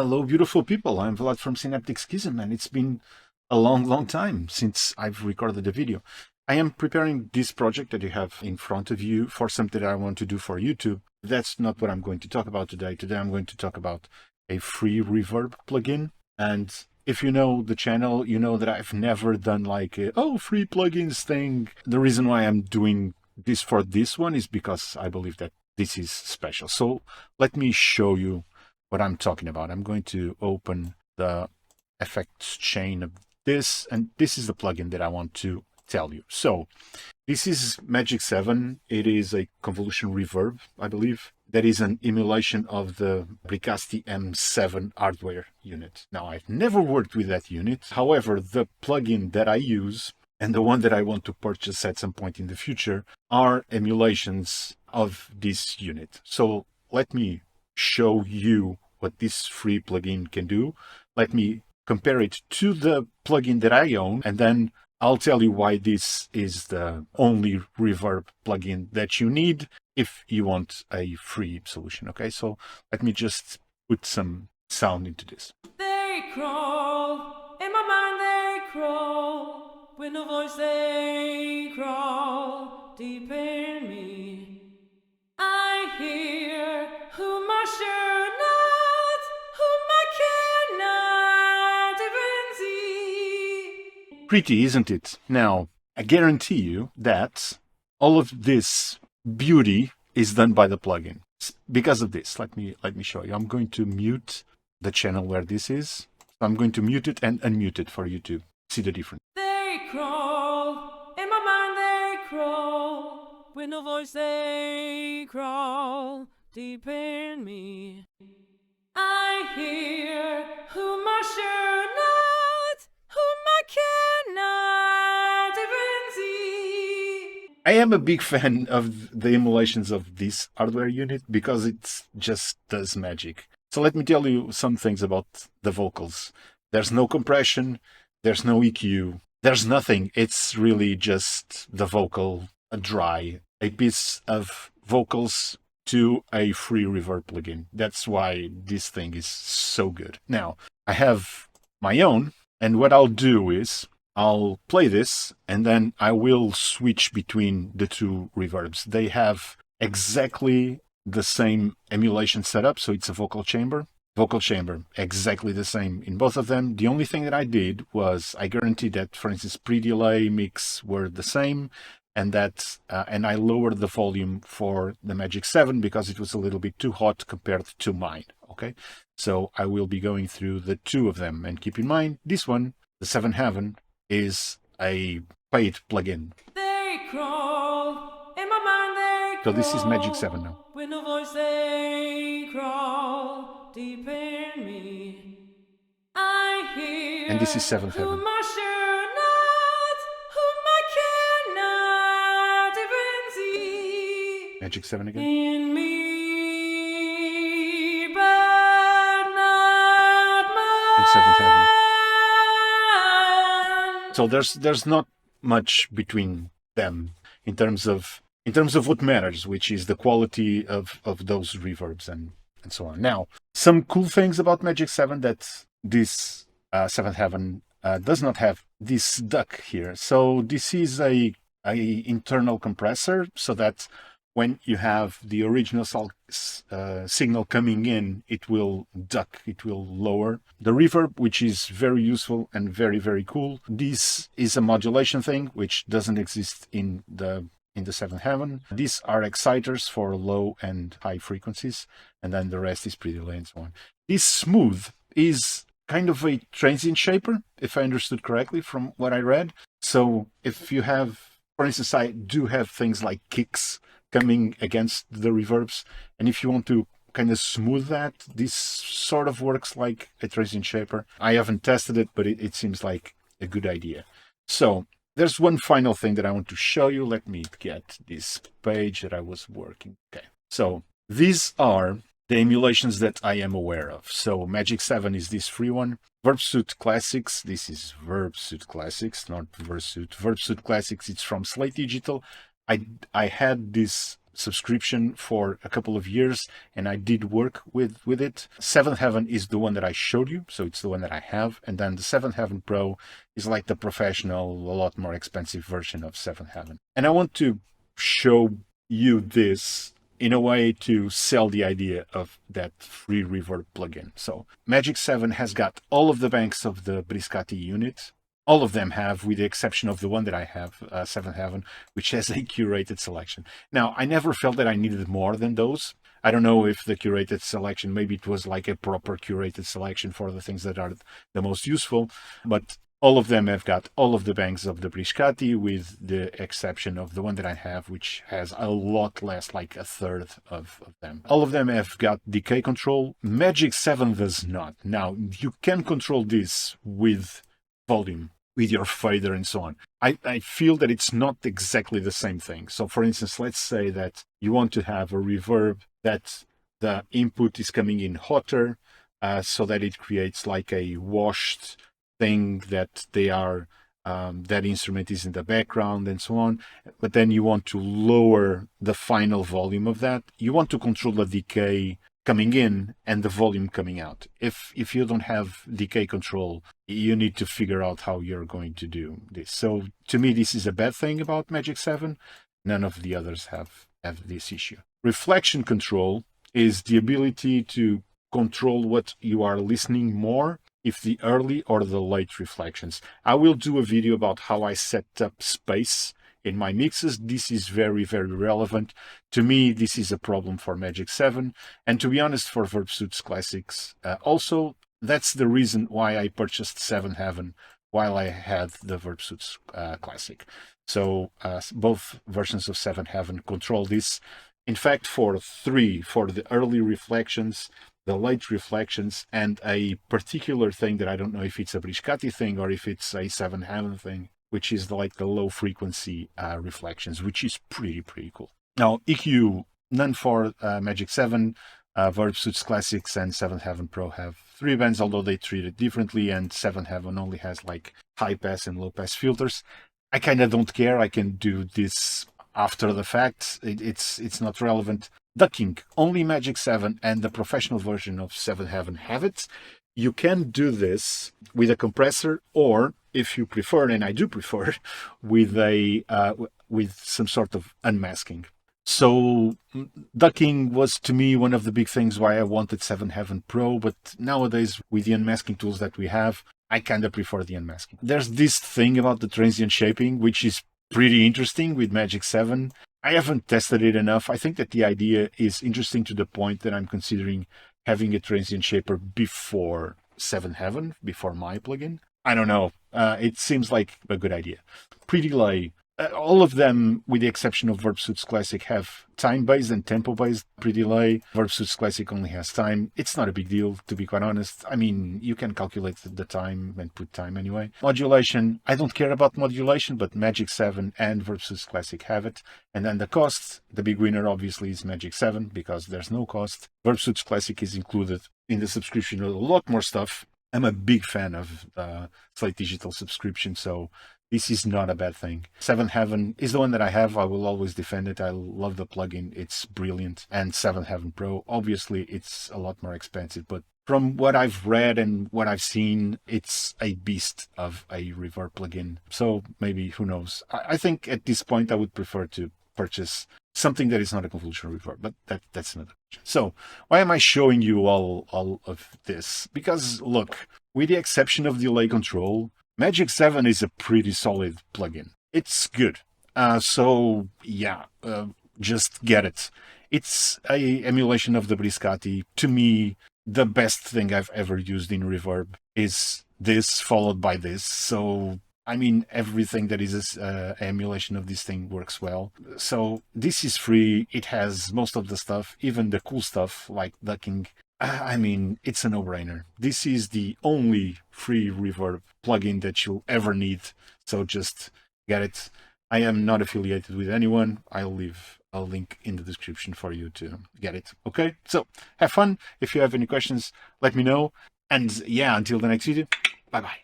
Hello, beautiful people. I'm Vlad from Synaptic Schism, and it's been a long time since I've recorded a video. I am preparing this project that you have in front of you for something that I want to do for YouTube. That's not what I'm going to talk about today. Today I'm going to talk about a free reverb plugin. And if you know the channel, you know that I've never done like a, free plugins thing. The reason why I'm doing this for this one is because I believe that this is special. So let me show you what I'm talking about. I'm going to open the effects chain of this, and this is the plugin that I want to tell you. So this is Magic 7. It is a convolution reverb, I believe. That is an emulation of the Briscati M7 hardware unit. Now, I've never worked with that unit. However, the plugin that I use and the one that I want to purchase at some point in the future are emulations of this unit. So let me show you what this free plugin can do. Let me compare it to the plugin that I own, and then I'll tell you why this is the only reverb plugin that you need if you want a free solution. Okay, so let me just put some sound into this. They crawl, in my mind they crawl, with no voice they crawl, deep in me. I hear whom I should not, whom I cannot even see. Pretty, isn't it? Now, I guarantee you that all of this beauty is done by the plugin. Because of this, let me show you. I'm going to mute the channel where this is. I'm going to mute it and unmute it for you to see the difference. They crawl, in my mind they crawl, with no voice they crawl, deep in me. I hear whom I should not, whom I cannot even see. I am a big fan of the emulations of this hardware unit because it just does magic. So let me tell you some things about the vocals. There's no compression, there's no EQ, there's nothing. It's really just the vocal dry, a piece of vocals to a free reverb plugin. That's why this thing is so good. Now, I have my own, and what I'll do is I'll play this and then I will switch between the two reverbs. They have exactly the same emulation setup, so it's a vocal chamber, exactly the same in both of them. The only thing that I did was I guaranteed that, for instance, pre-delay, mix were the same, and that and I lowered the volume for the Magic 7 because it was a little bit too hot compared to mine. Okay, so I will be going through the two of them, and keep in mind this one, the 7 Heaven, is a paid plugin. They crawl, in my mind they So this is Magic 7 now. with no voice they crawl, deep in me. I hear And this is 7th Heaven. whom I should not, whom I cannot even see. Magic 7 again. In me, but not And 7th Heaven. mine. So there's not much between them in terms of what matters, which is the quality of those reverbs and so on. Now, some cool things about Magic 7 that this 7th Heaven does not have this duck here. So this is a internal compressor, so that when you have the original signal coming in, it will duck, it will lower the reverb, which is very useful and very cool. This is a modulation thing, which doesn't exist in the 7th Heaven. These are exciters for low and high frequencies, and then the rest is pre-delay and so on. This smooth is kind of a transient shaper, if I understood correctly from what I read. So if you have, for instance, I do have things like kicks coming against the reverbs, and if you want to kind of smooth that, this sort of works like a transient shaper. I haven't tested it, but it seems like a good idea. So there's one final thing that I want to show you. Let me get this page that I was working. Okay, so these are the emulations that I am aware of. So Magic 7 is this free one. VerbSuit Classics, this is VerbSuit Classics, not Versuit. VerbSuit Classics, it's from Slate Digital. I had this subscription for a couple of years, and I did work with it. Seventh Heaven is the one that I showed you, so it's the one that I have. And then the Seventh Heaven Pro is like the professional, a lot more expensive version of Seventh Heaven. And I want to show you this in a way to sell the idea of that free reverb plugin. So Magic 7 has got all of the banks of the Briscati unit. All of them have, with the exception of the one that I have, 7 Heaven, which has a curated selection. Now, I never felt that I needed more than those. I don't know if the curated selection, maybe it was like a proper curated selection for the things that are the most useful, but all of them have got all of the banks of the Briscati, with the exception of the one that I have, which has a lot less, like a third of them. All of them have got decay control. Magic 7 does not. Now, you can control this with volume, with your fader and so on. I feel that it's not exactly the same thing. So for instance, let's say that you want to have a reverb that the input is coming in hotter, so that it creates like a washed thing that they are, that instrument is in the background and so on. But then you want to lower the final volume of that. You want to control the decay coming in and the volume coming out. If you don't have decay control, you need to figure out how you're going to do this. So to me, this is a bad thing about Magic 7. None of the others have this issue. Reflection control is the ability to control what you are listening more, if the early or the late reflections. I will do a video about how I set up space in my mixes. This is very, very relevant. To me, this is a problem for Magic 7. And to be honest, for Verbsuits Classics also. That's the reason why I purchased 7 Heaven while I had the Verbsuits Classic. So both versions of 7 Heaven control this. In fact, for the early reflections, the late reflections, and a particular thing that I don't know if it's a Briscati thing or if it's a 7 Heaven thing, which is like the low frequency reflections, which is pretty cool. Now, EQ, none for Magic 7. Verbsuits Classics and 7 Heaven Pro have 3 bands, although they treat it differently, and 7 Heaven only has like high pass and low pass filters. I kind of don't care. I can do this after the fact. It's not relevant. Ducking, only Magic 7 and the professional version of 7 Heaven have it. You can do this with a compressor, or if you prefer, and I do prefer, with some sort of unmasking. So ducking was to me one of the big things why I wanted 7 Heaven Pro, but nowadays with the unmasking tools that we have, I kind of prefer the unmasking. There's this thing about the transient shaping, which is pretty interesting with Magic 7. I haven't tested it enough. I think that the idea is interesting to the point that I'm considering having a transient shaper before 7 Heaven, before my plugin. I don't know. It seems like a good idea. Pre-delay. All of them, with the exception of Verbsuits Classic, have time-based and tempo-based pre-delay. Verbsuits Classic only has time. It's not a big deal, to be quite honest. I mean, you can calculate the time and put time anyway. Modulation, I don't care about modulation, but Magic 7 and Verbsuits Classic have it. And then the cost, the big winner obviously is Magic 7, because there's no cost. Verbsuits Classic is included in the subscription with a lot more stuff. I'm a big fan of Slate Digital subscription, so this is not a bad thing. 7 Heaven is the one that I have. I will always defend it. I love the plugin. It's brilliant. And 7 Heaven Pro, obviously, it's a lot more expensive. But from what I've read and what I've seen, it's a beast of a reverb plugin. So maybe, who knows? I think at this point, I would prefer to purchase something that is not a convolutional reverb, but that's another question. So why am I showing you all of this? Because look, with the exception of delay control, Magic 7 is a pretty solid plugin. It's good. So yeah, just get it. It's a emulation of the Briscati. To me, the best thing I've ever used in reverb is this followed by this. So I mean, everything that is an emulation of this thing works well. So this is free. It has most of the stuff, even the cool stuff like ducking. I mean, it's a no-brainer. This is the only free reverb plugin that you'll ever need. So just get it. I am not affiliated with anyone. I'll leave a link in the description for you to get it. Okay? So have fun. If you have any questions, let me know. And yeah, until the next video, bye-bye.